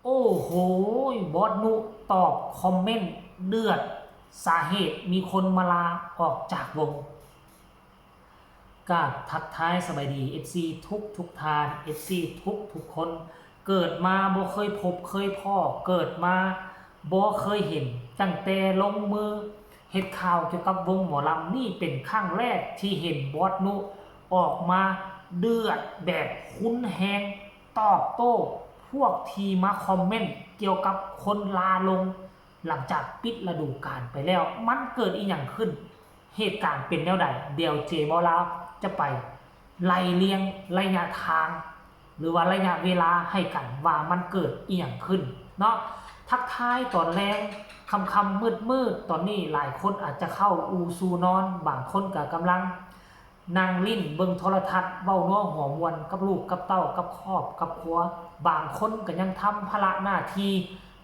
โอ้โหบอสนุตอบคอมเมนต์เดือดสาเหตุมีคนมาลาออกจากวงก็ทักทายสบายดี FC ทุกทาน FC ทุกคนเกิดมาบ่เคยพบเคยพ่อเกิดมาบ่เคยเห็นตั้งแต่ลงมือเฮ็ดข่าวเกี่ยวกับวงหมอลำนี่เป็นครั้งแรกที่เห็นบอสนุออกมาเดือดแบบคุ้นแฮงตอบโต้พวกทีมาคอมเมนต์เกี่ยวกับคนลาลงหลังจากปิดฤดูกาลไปแล้วมันเกิดอีหยังขึ้นเหตุการณ์เป็นแนวใดเดี๋ยวเจบอลาจะไปไล่เลียงระยะทางหรือว่าระยะเวลาให้กันว่ามันเกิดอีหยังขึ้นเนาะทักทายตอนแรงคำมืดตอนนี้หลายคนอาจจะเข้าอูซูนอนบางคนก็กำลังนั่งลิ้นเบิ่งโทรทัศน์เว้าน้อหัวมวนกับลูกกับเต้ากับครอบกับครัวบางคนก็ยังทำภาระหน้าที่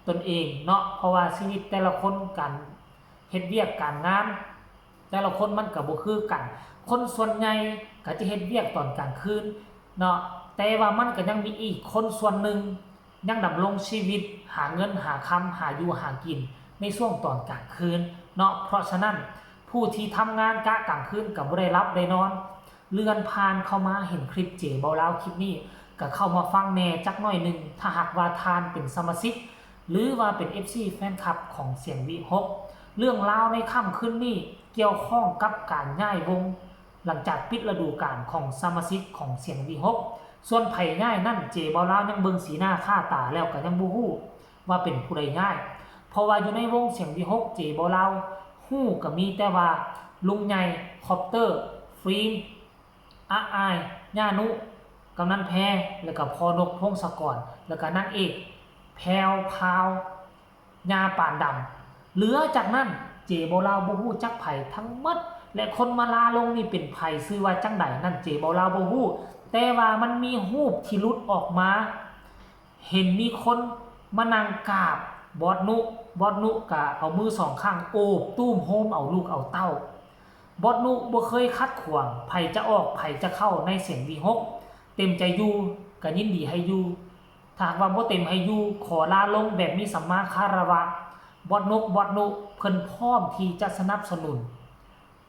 ตนเองเนาะเพราะว่าชีวิตแต่ละคนกันเฮ็ดเวียกการงานแต่ละคนมันก็บ่คือกันคนส่วนใหญ่ก็จะเฮ็ดเวียกตอนกลางคืนเนาะแต่ว่ามันก็ยังมีอีกคนส่วนหนึ่งยังดำรงชีวิตหาเงินหาคำหาอยู่หากินในช่วงตอนกลางคืนเนาะเพราะฉะนั้นผู้ที่ทำงานกะกลางคืนก็บ่ได้รับได้นอนเลื่อนผ่านเข้ามาเห็นคลิปเจ๋เบาลาวคลิปนี้ก็เข้ามาฟังแน่จักหน่อยนึงถ้าหากว่าทานเป็นสมาชิกหรือว่าเป็น FC แฟนคลับของเสียงวิหกเรื่องราวในค่ำคืนนี้เกี่ยวข้องกับการย้ายวงหลังจากปิดฤดูกาลของสมาชิกของเสียงวิหกส่วนไผ่ย้ายนั่นเจ๋เบาลาวยังเบิ่งสีหน้าค่าตาแล้วก็ยังบ่ฮู้ว่าเป็นผู้ใดย้ายเพราะว่าอยู่ในวงเสียงวิหกเจ๋เบาลาวฮู้ก็มีแต่ว่าลุงใหญ่คอปเตอร์ฟิล์มอาอายย่านุกำนันแพรแล้วก็พอนกพงศกรแล้วก็นางเอกแพรวพาวยาป่านดำเหลือจากนั้นเจโบลาวบ่ฮู้จักไผทั้งหมดและคนมาลาลงนี่เป็นไผชื่อว่าจังไดนั่นเจโบลาวบ่ฮู้แต่ว่ามันมีรูปที่หลุดออกมาเห็นมีคนมานั่งกราบบอสนุก็เอามือสองข้างโอบตุ้มโฮมเอาลูกเอาเต้าบอสนุบ่เคยคัดขวางไผจะออกไผจะเข้าในเสียงวีหกเต็มใจอยู่ก็ยินดีให้อยู่ถ้าว่าบ่เต็มให้อยู่ขอลาลงแบบมีสัมมาคารวะบอสนุเพิ่นพร้อมที่จะสนับสนุน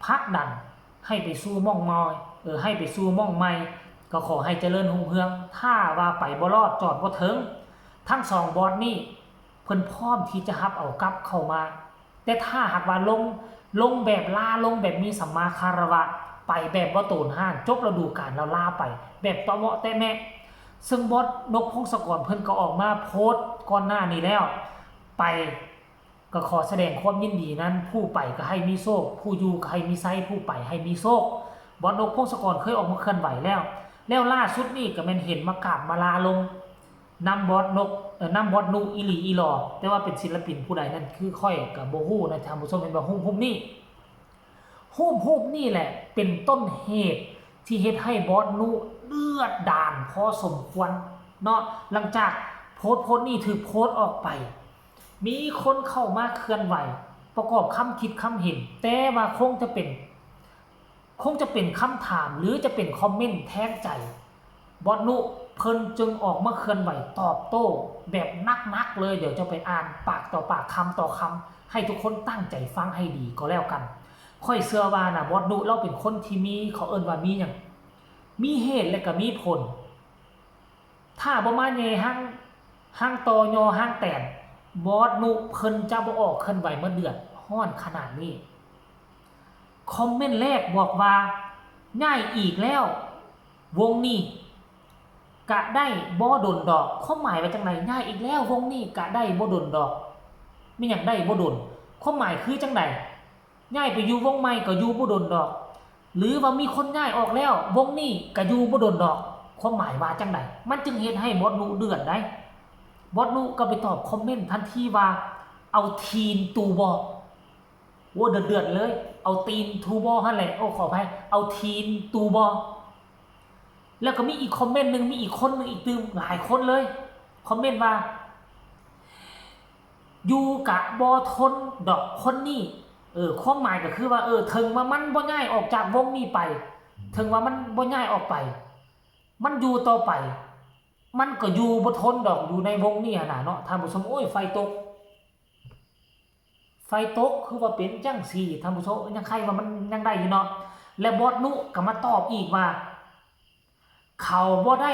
ผลักดันให้ไปสู่ม่องมอยให้ไปสู่ม่องใหม่ก็ขอให้เจริญรุ่งเรืองถ้าว่าไปบ่รอดจอดบ่ถึงทั้งสองบอสนี่เพิ่นพร้อมที่จะรับเอากลับเข้ามาแต่ถ้าหากว่าลงแบบลาลงแบบมีสัมมาคารวะไปแบบบ่โตนห้านจบฤดูกาลแล้วลาไปแบบตะเมาะแต่แม่ซึ่งบอสนกพงศกรเพิ่นก็ออกมาโพสต์ก่อนหน้านี้แล้วไปก็ขอแสดงความยินดีนั้นผู้ไปก็ให้มีโชคผู้อยู่ก็ให้มีไซผู้ไปให้มีโชคบอสนกพงศกรเคยออกมาเคลื่อนไหวแล้วล่าสุดนี่ก็แม่นเห็นมากราบมาลาลงนำบอสนกนำบอสนุอีหลีอีหลอแต่ว่าเป็นศิลปินผู้ใดนั่นคือค่อยกับโบฮู้นะท่านผู้ชมเป็นบ่ฮู้นี่ฮู้นี่แหละเป็นต้นเหตุที่เฮ็ดให้บอสนุเลือดดานพอสมควรเนาะหลังจากโพสต์นี่ถูกโพสต์ออกไปมีคนเข้ามาเคลื่อนไหวประกอบคำคิดคำเห็นแต่ว่าคงจะเป็นคำถามหรือจะเป็นคอมเมนต์แทนใจบอสนุเพิ่นจึงออกมาเคลื่อนไหวตอบโต้แบบนักเลยเดี๋ยวจะไปอ่านปากต่อปากคำต่อคำให้ทุกคนตั้งใจฟังให้ดีก็แล้วกันค่อยเชื่อว่านะบอสนุเราเป็นคนที่มีเขาเอิ้นว่ามีหยังมีเหตุและก็มีผลถ้าบ่มาแย่ห้างตอยอห้างแตนบอสนุเพิ่นจะบ่ออกเคลื่อนไหวมาเดือดร้อนขนาดนี้คอมเมนต์แรกบอกว่าง่ายอีกแล้ววงนี้กะได้บ่ดนดอกความหมายว่าจังไดง่ายอีกแล้ววงนี้กะได้บ่ดนดอกมีหยังได้บ่ดนความหมายคือจังไดง่ายไปอยู่วงใหม่ก็อยู่บ่ดนดอกหรือว่ามีคนง่ายออกแล้ววงนี้ก็อยู่บ่ดนดอกความหมายว่าจังไดมันจึงเฮ็ดให้บอสนุเดือดได้บอสนุก็ไปตอบคอมเมนต์ทันทีว่าเอาทีนตูบอโอ้เดือดเลยเอาตีนทูบอหั่นแหละโอ้ขออภัยเอาทีนตูบอแล้วก็มีอีกคอมเมนต์นึงมีอีกคนนึงอีกตึมหลายคนเลยคอมเมนต์ว่าอยู่กะบ่ทนดอกคนนี้ความหมายก็คือว่าถึงว่ามันบ่ย้ายออกจากวงนี้ไปถึงว่ามันบ่ย้ายออกไปมันอยู่ต่อไป มันก็อยู่บ่ทนดอกอยู่ในวงนี้น่ะเนาะท่านผู้ชมโอ้ยไฟตกคือว่าเป็นจังซี่ท่านผู้ชมยังใครว่ามันยังได้อยู่เนาะและบอสนุก็มาตอบอีกว่าเขาบ่ได้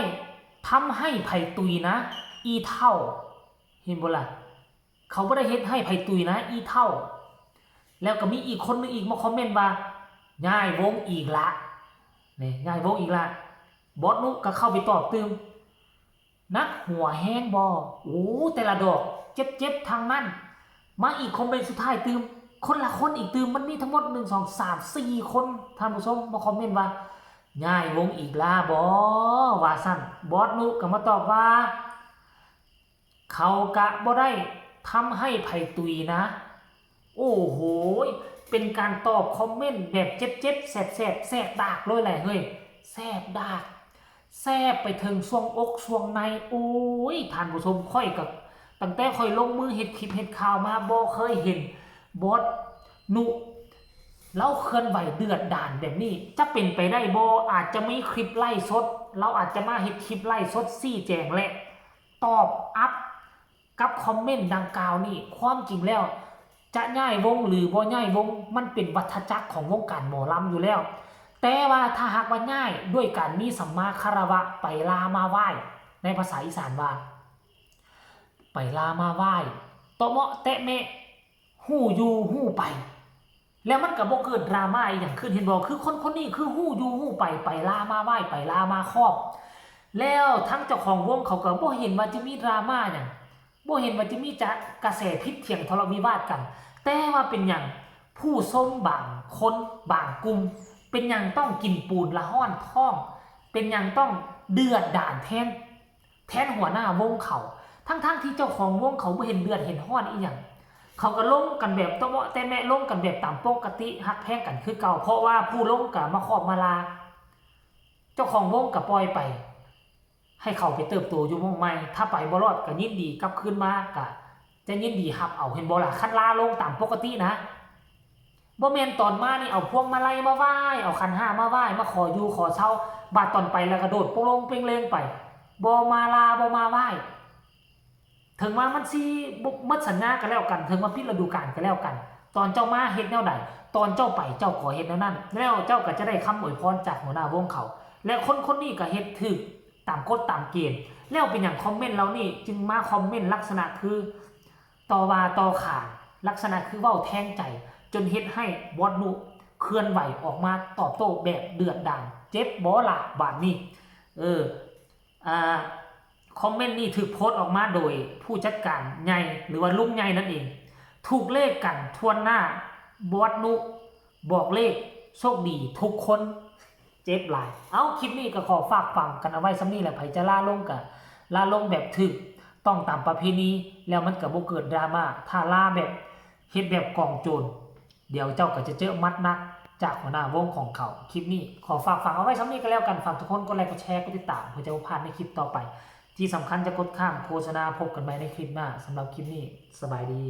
ทำให้ไผตุยนะอีเท่าเห็นบ่ล่ะเขาบ่ได้เฮ็ดให้ไผตุยนะอีเท่าแล้วก็มีอีกคนนึงอีกมาคอมเมนต์ว่าย้ายวงอีกละนี่ย้ายวงอีกละบอสนุก็เข้าไปตอบตืมนักหัวแห้งบ่โอ้แต่ละดอกเจ็บๆทางนั้นมาอีกคอมเมนต์สุดท้ายตืมคนละคนอีกตืมมันมีทั้งหมด1 2 3 4คนท่านผู้ชมมาคอมเมนต์ว่าย้ายวงอีกละบ่ว่าซั่นบอสนุก็มาตอบว่าเขากะบ่ได้ทำให้ไผตุยนะโอ้โหเป็นการตอบคอมเมนต์แบบเจ็บๆแสบดากเลยแหละเฮ้ยแสบดากแสบไปถึงช่วงอกช่วงในโอ้ยท่านผู้ชมค่อยกับตั้งแต่ค่อยลงมือเฮ็ดคลิปเฮ็ดข่าวมาบ่เคยเห็นบอสนุเราเคลื่อนไหวเดือดดาลแบบนี้จะเป็นไปได้บ่อาจจะมีคลิปไล่สดเราอาจจะมาเฮ็ดคลิปไล่สดชี้แจงและตอบอัพกับคอมเมนต์ดังกล่าวนี่ความจริงแล้วจะย้ายวงหรือบ่ย้ายวงมันเป็นวัฏจักรของวงการหมอลำอยู่แล้วแต่ว่าถ้าหากว่าย้ายด้วยการมีสัมมาคารวะไปลามาไหว้ในภาษาอีสานว่าไปลามาไหว้ตะเมาะแตะเมะฮู้อยู่ฮู้ไปแล้วมันก็บ่เกิดดราม่าอีหยังขึ้นเห็นบ่คือคนนี้คือฮู้อยู่ฮู้ไปลามาไหว้ไปลามาครอบแล้วทั้งเจ้าของวงเขาก็บ่เห็นว่าจะมีดราม่าหยังบ่เห็นว่าจะมีจะกระแสพิษเถียงทะเลาะวิวาทกันแต่ว่าเป็นหยังผู้ชมบางคนบางกลุ่มเป็นหยังต้องกินปูนละห้อนท้องเป็นหยังต้องเดือดดาลแทนหัวหน้าวงเขาทั้งที่เจ้าของวงเขาบ่เห็นเดือดเห็นห้อนอีหยังเขาก็ลงกันแบบตะเมาะแต่แม่ลงกันแบบตามปกติฮักแพงกันคือเก่าเพราะว่าผู้ลงก็มาครอบมาลาเจ้าของวงก็ปล่อยไปให้เขาไปเติบโตอยู่วงใหม่ถ้าไปบ่รอดก็ยินดีกลับคืนมาก็จะยินดีรับเอาเห็นบ่ล่ะคันลาลงตามปกตินะบ่แม่นตอนมานี่เอาพวงมาลัยมาไหว้เอาขันห้ามาไหว้มาขออยู่ขอเช่าบาดตอนไปแล้วก็โดดโปงลงเป่งเลงไปบ่มาลาบ่มาไหว้ถึงว่ามันสิหมดสัญญากันแล้วกันถึงว่าผิดฤดูกาลกันแล้วกันตอนเจ้ามาเฮ็ดแนวใดตอนเจ้าไปเจ้าขอเฮ็ดแนวนั้นแล้วเจ้าก็จะได้คำอวยพรจากหัวหน้าวงเขาและคนนี้ก็เฮ็ดถูกตามกฎตามเกณฑ์แล้วเป็นอย่างคอมเมนต์เรานี่จึงมาคอมเมนต์ลักษณะคือต่อว่าต่อขานลักษณะคือเว้าแทงใจจนเฮ็ดให้บอสนุเคลื่อนไหวออกมาตอบโต้แบบเดือดดาลเจ็บบ่ล่ะบาดนี้คอมเมนต์นี้ถูกโพสต์ออกมาโดยผู้จัดการใหญ่หรือว่าลุงใหญ่นั่นเองถูกเลขกันทวนหน้าบอสนุบอกเลขโชคดีทุกคนเจ็บหลายเอาคลิปนี้ก็ขอฝากฟังกันเอาไว้ซ้ำนี้แหละไผจะลาลงกันลาลงแบบถึกต้องตามประเพณีแล้วมันก็บ่เกิดดราม่าถ้าลาแบบเฮ็ดแบบกองโจรเดี๋ยวเจ้าก็จะเจอมัดนักจากหัวหน้าวงของเขาคลิปนี้ขอฝากฟังเอาไว้ซ้ำนี้ก็แล้วกันฝากทุกคนกดไลค์กดแชร์กดติดตามเพื่อจะไม่พลาดในคลิปต่อไปที่สำคัญจะกดข้ามโฆษณาพบกันใหม่ในคลิปหน้าสำหรับคลิปนี้สบายดี